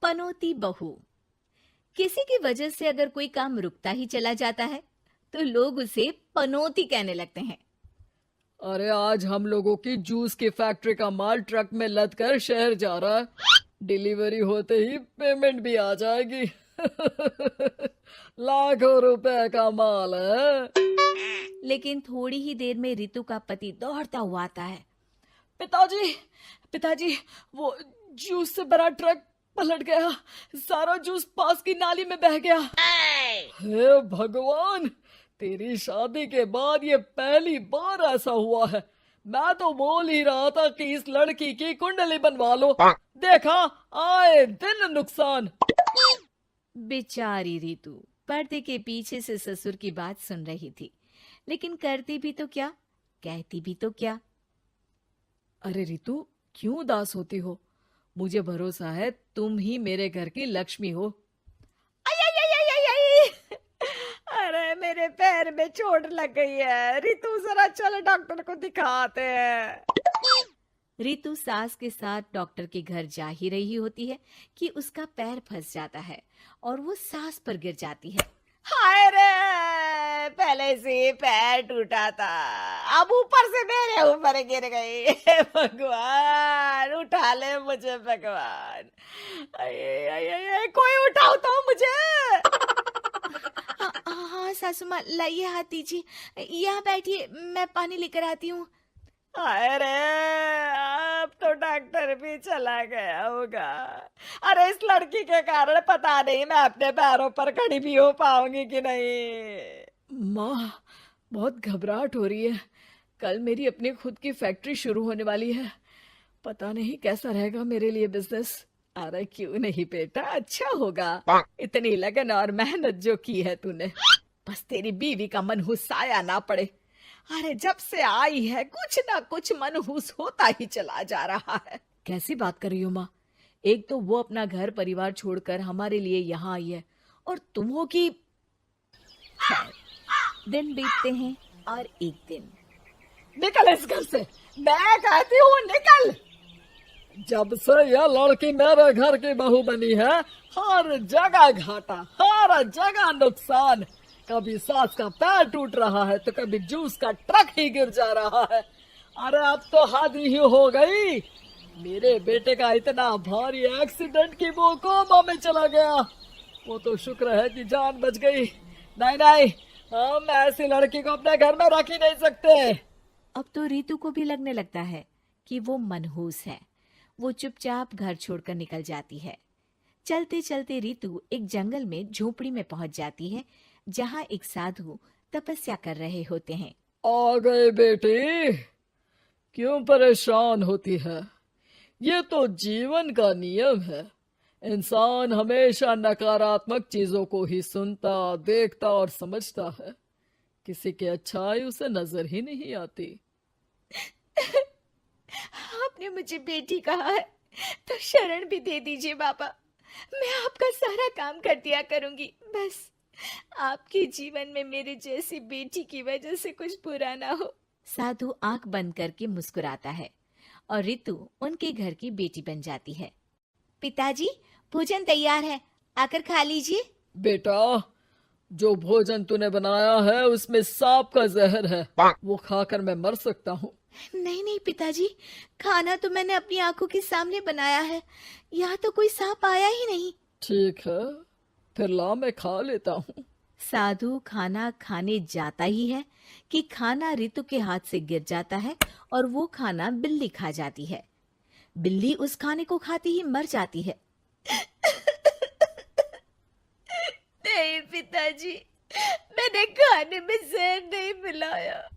पनौती बहू। किसी की वजह से अगर कोई काम रुकता ही चला जाता है तो लोग उसे पनौती कहने लगते हैं। अरे आज हम लोगों की जूस की फैक्ट्री का माल ट्रक में लद कर शहर जा रहा है। डिलीवरी होते ही पेमेंट भी आ जाएगी। लाखों रुपए का माल है। लेकिन थोड़ी ही देर में रितु का पति दौड़ता हुआ आता है। पिताजी, पिताजी, वो जूस से भरा ट्रक पलट गया। सारा जूस पास की नाली में बह गया। हे भगवान, तेरी शादी के बाद ये पहली बार ऐसा हुआ है। मैं तो बोल ही रहा था कि इस लड़की की कुंडली बनवा लो। देखा, आए दिन नुकसान। बेचारी रितु पर्दे के पीछे से ससुर की बात सुन रही थी, लेकिन करती भी तो क्या, कहती भी तो क्या। अरे रितु, क्यों उदास होती हो? मुझे भरोसा है तुम ही मेरे घर की लक्ष्मी हो। आई आई आई आई आई आई! अरे मेरे पैर में चोट लग गई है रितु, जरा चल डॉक्टर को दिखाते हैं। रितु सास के साथ डॉक्टर के घर जा ही रही होती है कि उसका पैर फंस जाता है और वो सास पर गिर जाती है। हाय रे, पहले से पैर टूटा था, अब ऊपर से मेरे ऊपर गिर गई। हे भगवान, उठा ले मुझे भगवान। आये, आये, आये, कोई उठाओ तो मुझे। हाँ सासू माँ, लाइए हाथ दीजिए, यहाँ बैठिए, मैं पानी लेकर आती हूँ। अरे अब तो डॉक्टर भी चला गया होगा। अरे इस लड़की के कारण पता नहीं मैं अपने पैरों पर खड़ी भी हो पाऊंगी कि नहीं। माँ, बहुत घबराहट हो रही है। कल मेरी अपनी खुद की फैक्ट्री शुरू होने वाली है। पता नहीं कैसा रहेगा मेरे लिए बिजनेस। अरे क्यों नहीं बेटा, अच्छा होगा। इतनी लगन और मेहनत जो की है तूने, बस तेरी बीवी का मनहूस साया ना पड़े। अरे जब से आई है कुछ ना कुछ मनहूस होता ही चला जा रहा है। कैसी बात कर रही हो माँ? एक तो वो अपना घर परिवार छोड़कर हमारे लिए यहाँ आई है, और तुम हो कि। दिन बीतते हैं और एक दिन। निकल इस घर से, मैं कहती हूँ निकल। जब से यह लड़की मेरे घर की बहू बनी है, हर जगह घाटा, हर जगह नुकसान। कभी सास का पैर टूट रहा है तो कभी जूस का ट्रक ही गिर जा रहा है। अरे अब तो हद ही हो गई। मेरे बेटे का इतना भारी एक्सीडेंट कि वो कोमा में चला गया। वो तो शुक्र है कि जान बच गई। नहीं नहीं, हम ऐसी लड़की को अपने घर में रख ही नहीं सकते। अब तो रितु को भी लगने लगता है कि वो मनहूस है। वो चुपचाप घर छोड़कर निकल जाती है। चलते चलते रितु एक जंगल में झोपड़ी में पहुंच जाती है, जहां एक साधु तपस्या कर रहे होते हैं। आ गए बेटी, क्यों परेशान होती है? ये तो जीवन का नियम है। इंसान हमेशा नकारात्मक चीजों को ही सुनता, देखता और समझता है। किसी की अच्छाई उसे नजर ही नहीं आती। आपने मुझे बेटी कहा है तो शरण भी दे दीजिए बाबा। मैं आपका सारा काम कर दिया करूंगी, बस आपके जीवन में मेरे जैसी बेटी की वजह से कुछ बुरा ना हो। साधु आंख बंद करके मुस्कुराता है और रितु उनके घर की बेटी बन जाती है। पिताजी, भोजन तैयार है, आकर खा लीजिए। बेटा, जो भोजन तूने बनाया है उसमें सांप का जहर है, वो खाकर मैं मर सकता हूँ। नहीं नहीं पिताजी, खाना तो मैंने अपनी आंखों के सामने बनाया है, यहाँ तो कोई सांप आया ही नहीं। ठीक है, फिर ला मैं खा लेता हूँ। साधु खाना खाने जाता ही है कि खाना रितु के हाथ से गिर जाता है और वो खाना बिल्ली खा जाती है। बिल्ली उस खाने को खाती ही मर जाती है। नहीं पिताजी, मैंने खाने में जहर नहीं मिलाया।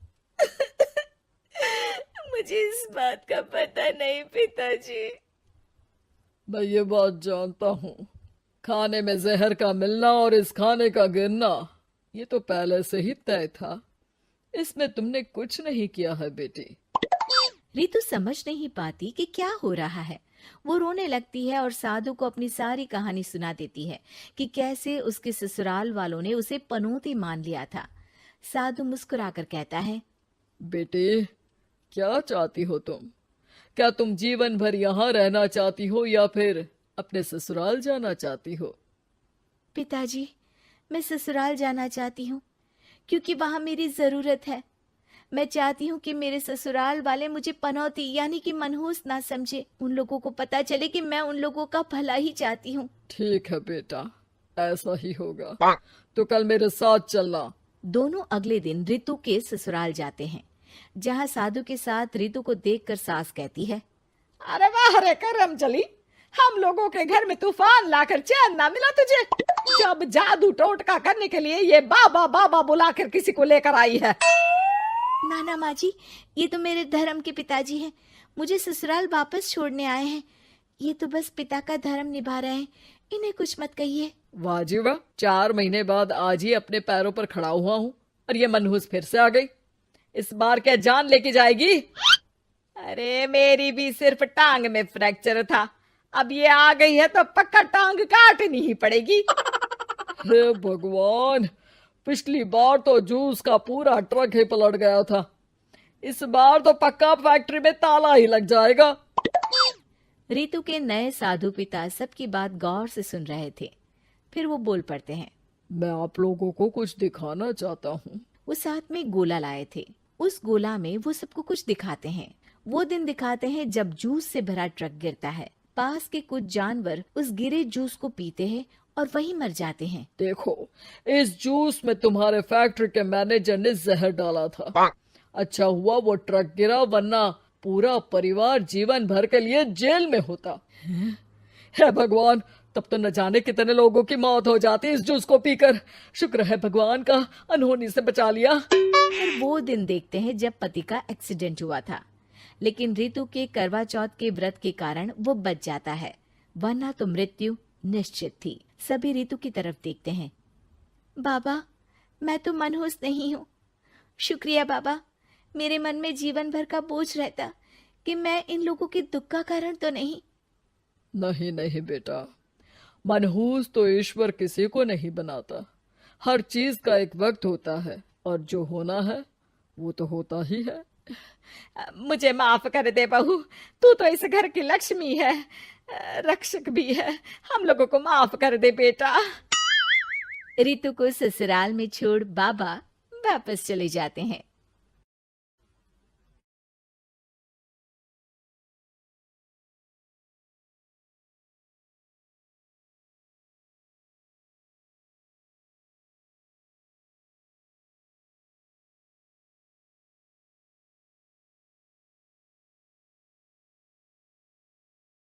मुझे इस बात का पता नहीं पिताजी। मैं ये बात जानता हूँ। खाने में जहर का मिलना और इस खाने का गिरना, ये तो पहले से ही तय था। इसमें तुमने कुछ नहीं किया है बेटी। रितु समझ नहीं पाती कि क्या हो रहा है। वो रोने लगती है और साधु को अपनी सारी कहानी सुना देती है कि कैसे उसके ससुराल वालों ने उसे पनौती मान लिया था। साधु मुस्कुराकर कहता है, बेटी, क्या चाहती हो तुम? क्या तुम जीवन भर यहाँ रहना चाहती हो या फिर अपने ससुराल जाना चाहती हो? पिताजी, मैं ससुराल जाना चाहती हूँ क्योंकि वहां मेरी जरूरत है। मैं चाहती हूँ कि मेरे ससुराल वाले मुझे पनौती यानी कि मनहूस ना समझे। उन लोगों को पता चले कि मैं उन लोगों का भला ही चाहती हूँ। ठीक है बेटा, ऐसा ही होगा। तो कल मेरे साथ चलना। दोनों अगले दिन रितु के ससुराल जाते हैं, जहाँ साधु के साथ रितु को देखकर सास कहती है, अरे वाह रे करम चली, हम लोगों के घर में तूफान लाकर चैन ना मिला तुझे। जब जादू टोटका करने के लिए ये बाबा बाबा बुलाकर किसी को लेकर आई है। नाना माँ जी, ये तो मेरे धर्म के पिताजी हैं। मुझे ससुराल वापस छोड़ने आए हैं। ये तो बस पिता का धर्म निभा रहे हैं। इन्हें कुछ मत कहिए। वाह जी वाह, 4 महीने बाद आज ही अपने पैरों पर खड़ा हुआ हूँ और ये मनहूस फिर से आ गई। इस बार क्या जान लेके जाएगी? अरे मेरी भी सिर्फ टांग में फ्रैक्चर था, अब ये आ गई है तो पक्का टांग काटनी ही पड़ेगी। हे भगवान, पिछली बार तो जूस का पूरा ट्रक ही पलट गया था, इस बार तो पक्का फैक्ट्री में ताला ही लग जाएगा। रितु के नए साधु पिता सबकी बात गौर से सुन रहे थे। फिर वो बोल पड़ते हैं, मैं आप लोगों को कुछ दिखाना चाहता हूँ। वो साथ में गोला लाए थे। उस गोला में वो सबको कुछ दिखाते हैं। वो दिन दिखाते हैं जब जूस से भरा ट्रक गिरता है। पास के कुछ जानवर उस गिरे जूस को पीते हैं और वहीं मर जाते हैं। देखो, इस जूस में तुम्हारे फैक्ट्री के मैनेजर ने जहर डाला था। अच्छा हुआ वो ट्रक गिरा, वरना पूरा परिवार जीवन भर के लिए जेल में होता। हे भगवान, तब तो न जाने कितने लोगों की मौत हो जाती इस जूस को पीकर। शुक्र है भगवान का, अनहोनी से बचा लिया। फिर वो दिन देखते हैं जब पति का एक्सीडेंट हुआ था, लेकिन रितु के करवा चौथ के व्रत के कारण वो बच जाता है, वरना तो मृत्यु निश्चित थी। सभी रितु की तरफ देखते हैं। बाबा, मैं तो मनहूस नहीं हूँ। शुक्रिया बाबा, मेरे मन में जीवन भर का बोझ रहता कि मैं इन लोगों के दुख का कारण तो नहीं। नहीं नहीं बेटा, मनहूस तो ईश्वर किसी को नहीं बनाता। हर चीज का एक वक्त होता है और जो होना है वो तो होता ही है। मुझे माफ कर दे बहू, तू तो इस घर की लक्ष्मी है, रक्षक भी है। हम लोगों को माफ कर दे बेटा। रितु को ससुराल में छोड़ बाबा वापस चले जाते हैं।